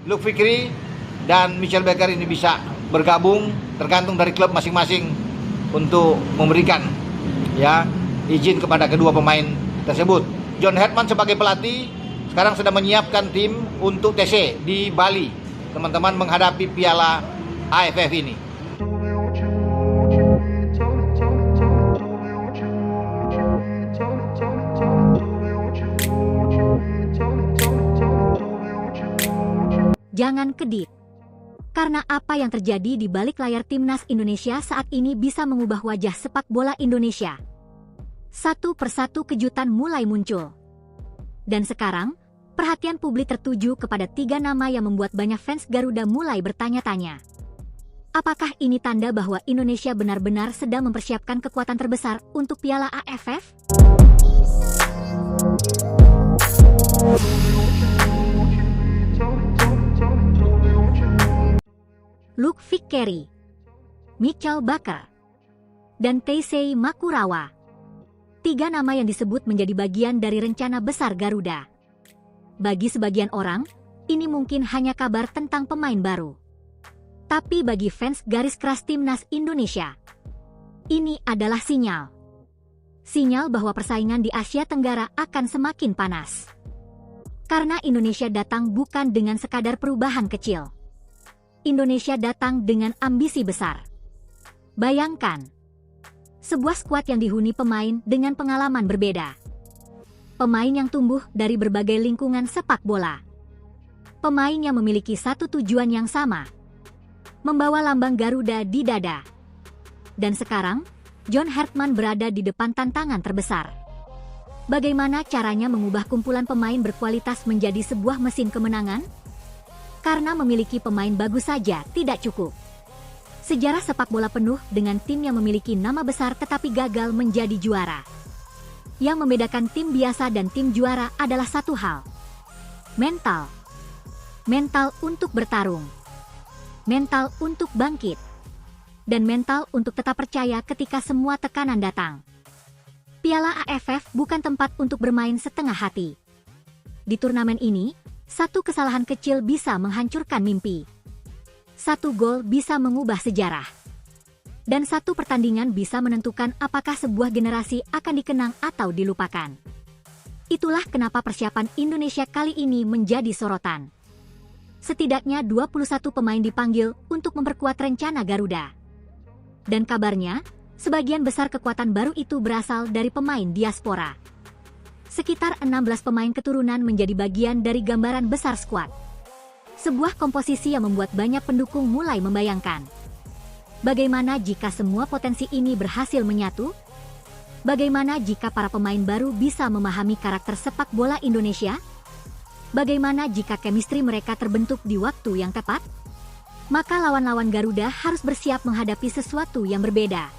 Luke Fikri dan Michel Becker ini bisa bergabung, tergantung dari klub masing-masing untuk memberikan izin kepada kedua pemain tersebut. John Herdman sebagai pelatih sekarang sedang menyiapkan tim untuk TC di Bali, teman-teman, menghadapi Piala AFF ini. Jangan kedip. Karena apa yang terjadi di balik layar timnas Indonesia saat ini bisa mengubah wajah sepak bola Indonesia. Satu persatu kejutan mulai muncul. Dan sekarang, perhatian publik tertuju kepada 3 nama yang membuat banyak fans Garuda mulai bertanya-tanya. Apakah ini tanda bahwa Indonesia benar-benar sedang mempersiapkan kekuatan terbesar untuk Piala AFF? Luke Fikri, Michel Becker, dan Taisei Makurawa. 3 nama yang disebut menjadi bagian dari rencana besar Garuda. Bagi sebagian orang, ini mungkin hanya kabar tentang pemain baru. Tapi bagi fans garis keras timnas Indonesia, ini adalah sinyal. Sinyal bahwa persaingan di Asia Tenggara akan semakin panas. Karena Indonesia datang bukan dengan sekadar perubahan kecil. Indonesia datang dengan ambisi besar. Bayangkan, sebuah skuad yang dihuni pemain dengan pengalaman berbeda. Pemain yang tumbuh dari berbagai lingkungan sepak bola. Pemain yang memiliki satu tujuan yang sama, membawa lambang Garuda di dada. Dan sekarang, John Herdman berada di depan tantangan terbesar. Bagaimana caranya mengubah kumpulan pemain berkualitas menjadi sebuah mesin kemenangan? Karena memiliki pemain bagus saja tidak cukup. Sejarah sepak bola penuh dengan tim yang memiliki nama besar tetapi gagal menjadi juara. Yang membedakan tim biasa dan tim juara adalah satu hal. Mental. Mental untuk bertarung. Mental untuk bangkit. Dan mental untuk tetap percaya ketika semua tekanan datang. Piala AFF bukan tempat untuk bermain setengah hati. Di turnamen ini, satu kesalahan kecil bisa menghancurkan mimpi. Satu gol bisa mengubah sejarah. Dan satu pertandingan bisa menentukan apakah sebuah generasi akan dikenang atau dilupakan. Itulah kenapa persiapan Indonesia kali ini menjadi sorotan. Setidaknya 21 pemain dipanggil untuk memperkuat rencana Garuda. Dan kabarnya, sebagian besar kekuatan baru itu berasal dari pemain diaspora. Sekitar 16 pemain keturunan menjadi bagian dari gambaran besar skuad. Sebuah komposisi yang membuat banyak pendukung mulai membayangkan. Bagaimana jika semua potensi ini berhasil menyatu? Bagaimana jika para pemain baru bisa memahami karakter sepak bola Indonesia? Bagaimana jika chemistry mereka terbentuk di waktu yang tepat? Maka lawan-lawan Garuda harus bersiap menghadapi sesuatu yang berbeda.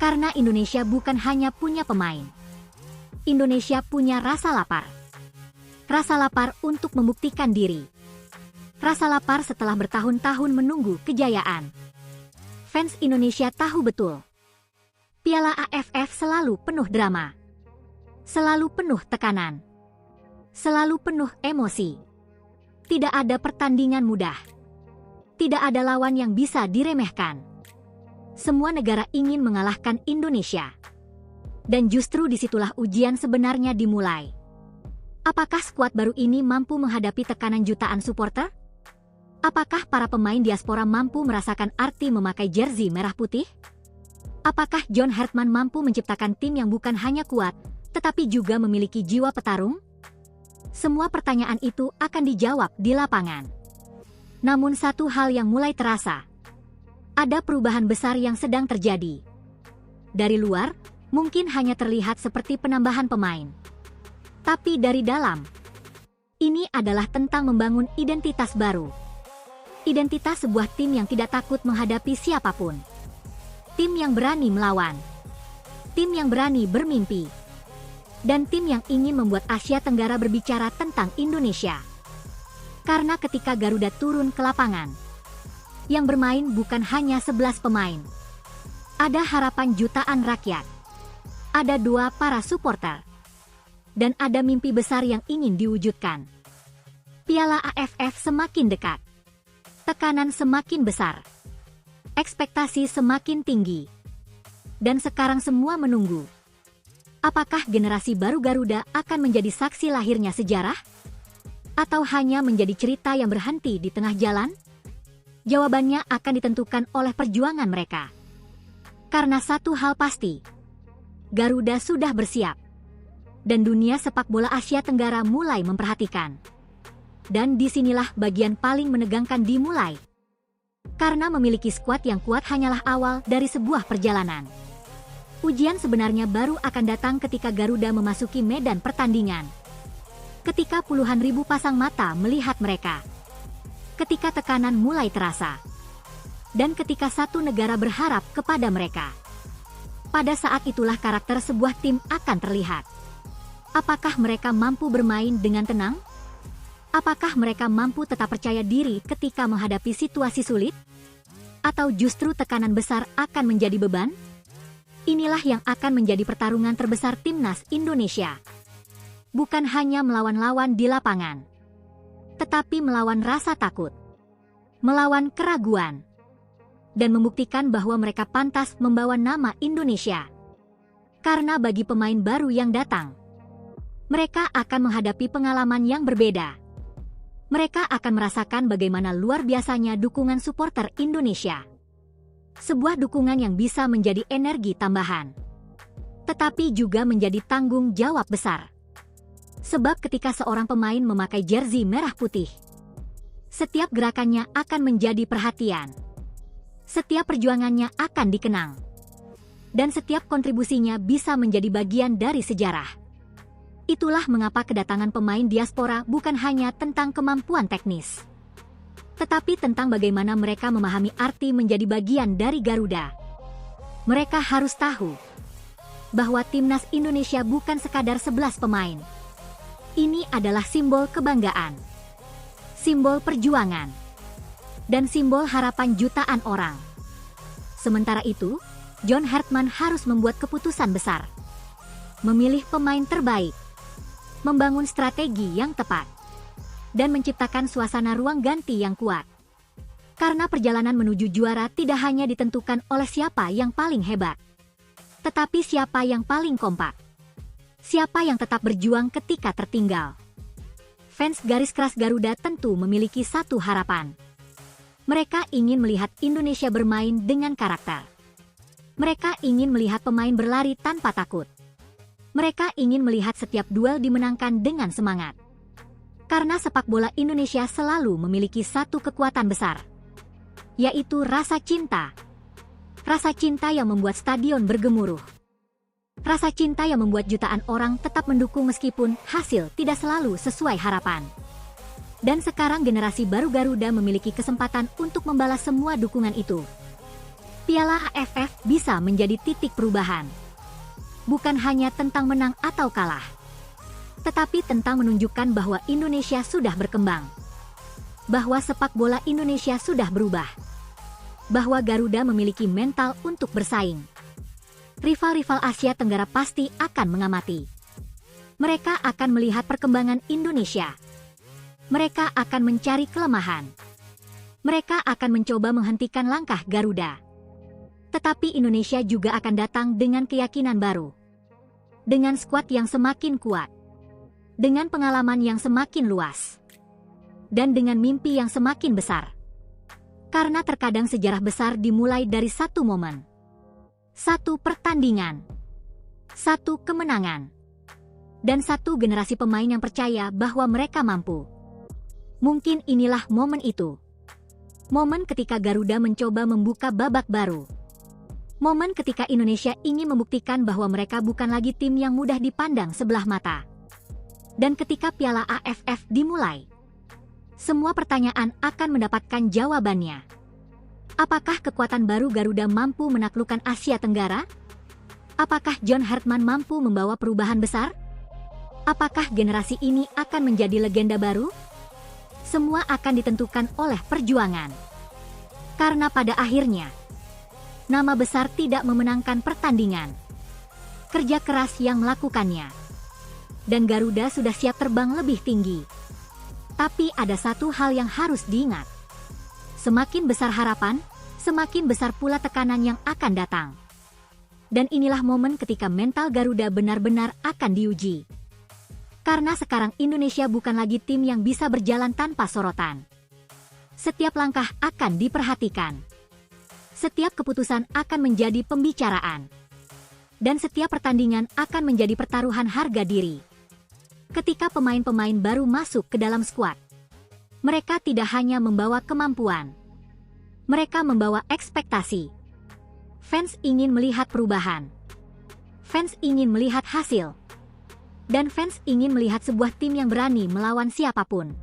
Karena Indonesia bukan hanya punya pemain. Indonesia punya rasa lapar. Rasa lapar untuk membuktikan diri. Rasa lapar setelah bertahun-tahun menunggu kejayaan. Fans Indonesia tahu betul. Piala AFF selalu penuh drama. Selalu penuh tekanan. Selalu penuh emosi. Tidak ada pertandingan mudah. Tidak ada lawan yang bisa diremehkan. Semua negara ingin mengalahkan Indonesia. Dan justru disitulah ujian sebenarnya dimulai. Apakah skuad baru ini mampu menghadapi tekanan jutaan supporter? Apakah para pemain diaspora mampu merasakan arti memakai jersey merah putih? Apakah John Herdman mampu menciptakan tim yang bukan hanya kuat, tetapi juga memiliki jiwa petarung? Semua pertanyaan itu akan dijawab di lapangan. Namun satu hal yang mulai terasa. Ada perubahan besar yang sedang terjadi. Dari luar, mungkin hanya terlihat seperti penambahan pemain. Tapi dari dalam, ini adalah tentang membangun identitas baru. Identitas sebuah tim yang tidak takut menghadapi siapapun. Tim yang berani melawan. Tim yang berani bermimpi. Dan tim yang ingin membuat Asia Tenggara berbicara tentang Indonesia. Karena ketika Garuda turun ke lapangan, yang bermain bukan hanya 11 pemain. Ada harapan jutaan rakyat. Ada 2 para supporter. Dan ada mimpi besar yang ingin diwujudkan. Piala AFF semakin dekat. Tekanan semakin besar. Ekspektasi semakin tinggi. Dan sekarang semua menunggu. Apakah generasi baru Garuda akan menjadi saksi lahirnya sejarah? Atau hanya menjadi cerita yang berhenti di tengah jalan? Jawabannya akan ditentukan oleh perjuangan mereka. Karena satu hal pasti, Garuda sudah bersiap. Dan dunia sepak bola Asia Tenggara mulai memperhatikan. Dan disinilah bagian paling menegangkan dimulai. Karena memiliki skuad yang kuat hanyalah awal dari sebuah perjalanan. Ujian sebenarnya baru akan datang ketika Garuda memasuki medan pertandingan. Ketika puluhan ribu pasang mata melihat mereka. Ketika tekanan mulai terasa. Dan ketika satu negara berharap kepada mereka. Pada saat itulah karakter sebuah tim akan terlihat. Apakah mereka mampu bermain dengan tenang? Apakah mereka mampu tetap percaya diri ketika menghadapi situasi sulit? Atau justru tekanan besar akan menjadi beban? Inilah yang akan menjadi pertarungan terbesar timnas Indonesia. Bukan hanya melawan lawan di lapangan, tetapi melawan rasa takut, melawan keraguan, dan membuktikan bahwa mereka pantas membawa nama Indonesia. Karena bagi pemain baru yang datang, mereka akan menghadapi pengalaman yang berbeda. Mereka akan merasakan bagaimana luar biasanya dukungan supporter Indonesia. Sebuah dukungan yang bisa menjadi energi tambahan, tetapi juga menjadi tanggung jawab besar. Sebab ketika seorang pemain memakai jersey merah putih, setiap gerakannya akan menjadi perhatian. Setiap perjuangannya akan dikenang. Dan setiap kontribusinya bisa menjadi bagian dari sejarah. Itulah mengapa kedatangan pemain diaspora bukan hanya tentang kemampuan teknis, tetapi tentang bagaimana mereka memahami arti menjadi bagian dari Garuda. Mereka harus tahu bahwa timnas Indonesia bukan sekadar 11 pemain. Ini adalah simbol kebanggaan, simbol perjuangan, dan simbol harapan jutaan orang. Sementara itu, John Hartman harus membuat keputusan besar. Memilih pemain terbaik, membangun strategi yang tepat, dan menciptakan suasana ruang ganti yang kuat. Karena perjalanan menuju juara tidak hanya ditentukan oleh siapa yang paling hebat, tetapi siapa yang paling kompak. Siapa yang tetap berjuang ketika tertinggal. Fans garis keras Garuda tentu memiliki satu harapan. Mereka ingin melihat Indonesia bermain dengan karakter. Mereka ingin melihat pemain berlari tanpa takut. Mereka ingin melihat setiap duel dimenangkan dengan semangat. Karena sepak bola Indonesia selalu memiliki satu kekuatan besar, yaitu rasa cinta. Rasa cinta yang membuat stadion bergemuruh. Rasa cinta yang membuat jutaan orang tetap mendukung meskipun hasil tidak selalu sesuai harapan. Dan sekarang generasi baru Garuda memiliki kesempatan untuk membalas semua dukungan itu. Piala AFF bisa menjadi titik perubahan. Bukan hanya tentang menang atau kalah, tetapi tentang menunjukkan bahwa Indonesia sudah berkembang. Bahwa sepak bola Indonesia sudah berubah. Bahwa Garuda memiliki mental untuk bersaing. Rival-rival Asia Tenggara pasti akan mengamati. Mereka akan melihat perkembangan Indonesia. Mereka akan mencari kelemahan. Mereka akan mencoba menghentikan langkah Garuda. Tetapi Indonesia juga akan datang dengan keyakinan baru. Dengan skuad yang semakin kuat. Dengan pengalaman yang semakin luas. Dan dengan mimpi yang semakin besar. Karena terkadang sejarah besar dimulai dari satu momen. Satu pertandingan. Satu kemenangan. Dan satu generasi pemain yang percaya bahwa mereka mampu. Mungkin inilah momen itu. Momen ketika Garuda mencoba membuka babak baru. Momen ketika Indonesia ingin membuktikan bahwa mereka bukan lagi tim yang mudah dipandang sebelah mata. Dan ketika Piala AFF dimulai, semua pertanyaan akan mendapatkan jawabannya. Apakah kekuatan baru Garuda mampu menaklukkan Asia Tenggara? Apakah John Hartman mampu membawa perubahan besar? Apakah generasi ini akan menjadi legenda baru? Semua akan ditentukan oleh perjuangan. Karena pada akhirnya, nama besar tidak memenangkan pertandingan. Kerja keras yang melakukannya. Dan Garuda sudah siap terbang lebih tinggi. Tapi ada satu hal yang harus diingat. Semakin besar harapan, semakin besar pula tekanan yang akan datang. Dan inilah momen ketika mental Garuda benar-benar akan diuji. Karena sekarang Indonesia bukan lagi tim yang bisa berjalan tanpa sorotan. Setiap langkah akan diperhatikan. Setiap keputusan akan menjadi pembicaraan. Dan setiap pertandingan akan menjadi pertaruhan harga diri. Ketika pemain-pemain baru masuk ke dalam skuad, mereka tidak hanya membawa kemampuan. Mereka membawa ekspektasi. Fans ingin melihat perubahan. Fans ingin melihat hasil. Dan fans ingin melihat sebuah tim yang berani melawan siapapun.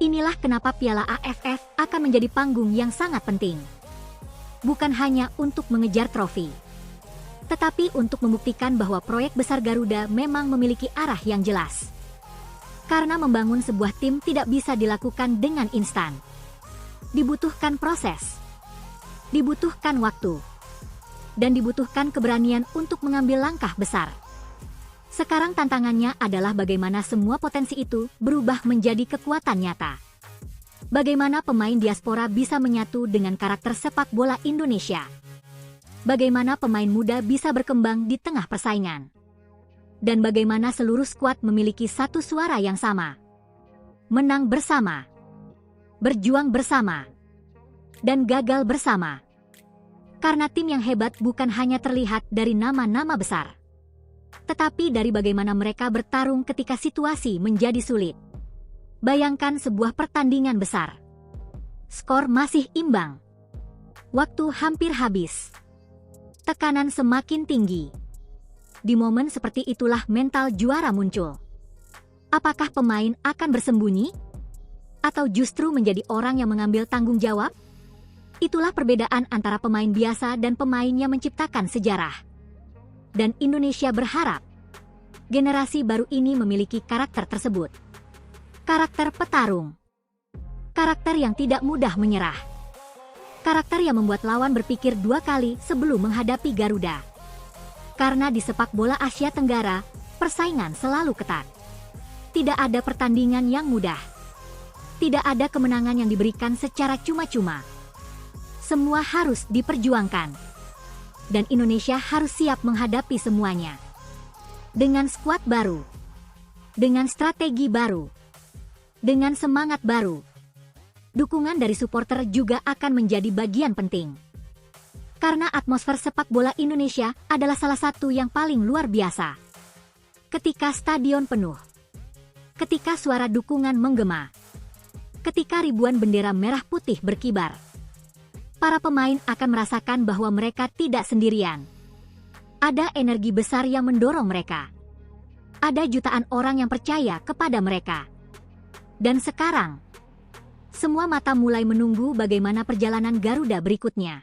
Inilah kenapa Piala AFF akan menjadi panggung yang sangat penting. Bukan hanya untuk mengejar trofi, tetapi untuk membuktikan bahwa proyek besar Garuda memang memiliki arah yang jelas. Karena membangun sebuah tim tidak bisa dilakukan dengan instan. Dibutuhkan proses, dibutuhkan waktu, dan dibutuhkan keberanian untuk mengambil langkah besar. Sekarang tantangannya adalah bagaimana semua potensi itu berubah menjadi kekuatan nyata. Bagaimana pemain diaspora bisa menyatu dengan karakter sepak bola Indonesia. Bagaimana pemain muda bisa berkembang di tengah persaingan. Dan bagaimana seluruh skuad memiliki satu suara yang sama. Menang bersama. Berjuang bersama. Dan gagal bersama. Karena tim yang hebat bukan hanya terlihat dari nama-nama besar. Tetapi dari bagaimana mereka bertarung ketika situasi menjadi sulit. Bayangkan sebuah pertandingan besar. Skor masih imbang. Waktu hampir habis. Tekanan semakin tinggi. Di momen seperti itulah mental juara muncul. Apakah pemain akan bersembunyi? Atau justru menjadi orang yang mengambil tanggung jawab? Itulah perbedaan antara pemain biasa dan pemain yang menciptakan sejarah. Dan Indonesia berharap generasi baru ini memiliki karakter tersebut. Karakter petarung. Karakter yang tidak mudah menyerah. Karakter yang membuat lawan berpikir dua kali sebelum menghadapi Garuda. Karena di sepak bola Asia Tenggara, persaingan selalu ketat. Tidak ada pertandingan yang mudah. Tidak ada kemenangan yang diberikan secara cuma-cuma. Semua harus diperjuangkan. Dan Indonesia harus siap menghadapi semuanya. Dengan skuad baru. Dengan strategi baru. Dengan semangat baru. Dukungan dari supporter juga akan menjadi bagian penting. Karena atmosfer sepak bola Indonesia adalah salah satu yang paling luar biasa. Ketika stadion penuh. Ketika suara dukungan menggema. Ketika ribuan bendera merah putih berkibar. Para pemain akan merasakan bahwa mereka tidak sendirian. Ada energi besar yang mendorong mereka. Ada jutaan orang yang percaya kepada mereka. Dan sekarang, semua mata mulai menunggu bagaimana perjalanan Garuda berikutnya.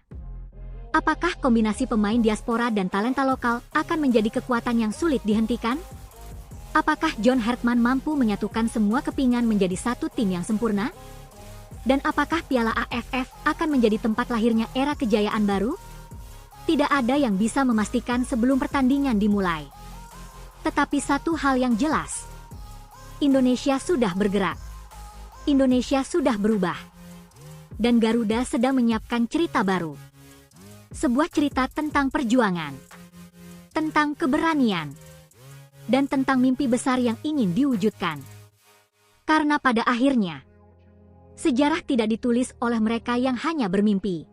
Apakah kombinasi pemain diaspora dan talenta lokal akan menjadi kekuatan yang sulit dihentikan? Apakah John Hartman mampu menyatukan semua kepingan menjadi satu tim yang sempurna? Dan apakah Piala AFF akan menjadi tempat lahirnya era kejayaan baru? Tidak ada yang bisa memastikan sebelum pertandingan dimulai. Tetapi satu hal yang jelas, Indonesia sudah bergerak. Indonesia sudah berubah. Dan Garuda sedang menyiapkan cerita baru. Sebuah cerita tentang perjuangan. Tentang keberanian. Dan tentang mimpi besar yang ingin diwujudkan. Karena pada akhirnya, sejarah tidak ditulis oleh mereka yang hanya bermimpi.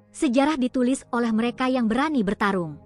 Sejarah ditulis oleh mereka yang berani bertarung.